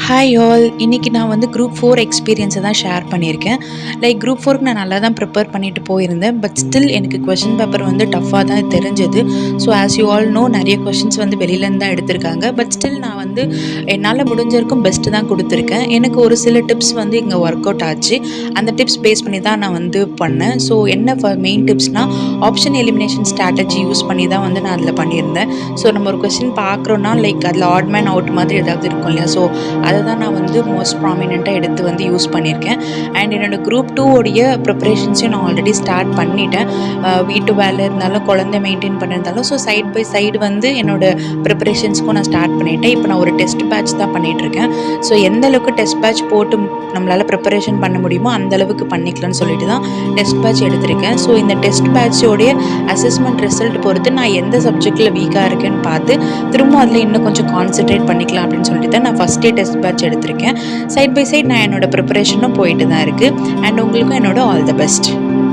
Hi all, இன்னைக்கு நான் வந்து குரூப் 4 எக்ஸ்பீரியன்ஸை தான் ஷேர் பண்ணியிருக்கேன். லைக் குரூப் 4க்கு நான் நல்லா தான் ப்ரிப்பேர் பண்ணிட்டு போயிருந்தேன். பட் ஸ்டில் எனக்கு கொஷின் பேப்பர் வந்து டஃப்பாக தான் தெரிஞ்சது. So as you all know, நிறைய கொஷின்ஸ் வந்து வெளியிலேருந்து தான் எடுத்திருக்காங்க. பட் ஸ்டில் நான் வந்து என்னால் முடிஞ்சிருக்கும் பெஸ்ட்டு தான் கொடுத்துருக்கேன். எனக்கு ஒரு சில டிப்ஸ் வந்து இங்கே ஒர்க் அவுட் ஆச்சு. அந்த டிப்ஸ் பேஸ் பண்ணி தான் நான் வந்து பண்ணேன். ஸோ என்ன மெயின் டிப்ஸ்னால், ஆப்ஷன் எலிமினேஷன் ஸ்ட்ராட்டஜி யூஸ் பண்ணி தான் வந்து நான் அதில் பண்ணியிருந்தேன். ஸோ நம்ம ஒரு கொஷின் பார்க்குறோன்னா லைக் அதில் ஆட் மேன் அவுட் மாதிரி ஏதாவது இருக்கும் இல்லையா, ஸோ அதை தான் நான் வந்து மோஸ்ட் ப்ராமினெண்ட்டாக எடுத்து வந்து யூஸ் பண்ணியிருக்கேன். அண்ட் என்னோடய குரூப் 2 உடைய ப்ரிப்பரேஷன்ஸையும் நான் ஆல்ரெடி ஸ்டார்ட் பண்ணிட்டேன். வீட்டு வேலை இருந்தாலும், குழந்தை மெயின்டைன் பண்ணியிருந்தாலும், ஸோ சைட் பை சைடு வந்து என்னோடய ப்ரிப்பரேஷன்ஸ்க்கும் நான் ஸ்டார்ட் பண்ணிட்டேன். இப்போ நான் ஒரு டெஸ்ட் பேட்ச் தான் பண்ணிகிட்ருக்கேன். ஸோ எந்த அளவுக்கு டெஸ்ட் பேட்ச் போட்டு நம்மளால் ப்ரிப்பரேஷன் பண்ண முடியுமோ அந்த அளவுக்கு பண்ணிக்கலாம்னு சொல்லிட்டு தான் டெஸ்ட் பேட்ச் எடுத்திருக்கேன். ஸோ இந்த டெஸ்ட் பேட்சோடைய அசஸ்மெண்ட் ரிசல்ட் பொறுத்து நான் எந்த சப்ஜெக்டில் வீக்காக இருக்கேன்னு பார்த்து திரும்ப அதில் இன்னும் கொஞ்சம் கான்சன்ட்ரேட் பண்ணிக்கலாம் அப்படின்னு சொல்லிட்டு தான் நான் ஃபஸ்ட்டே டெஸ்ட் பேட்ச் எடுத்திருக்கேன். சைட் பை சைட் நான் என்னோட ப்ரிப்பரேஷனும் போயிட்டு தான் இருக்குது. அண்ட் உங்களுக்கும் என்னோட ஆல் தி பெஸ்ட்.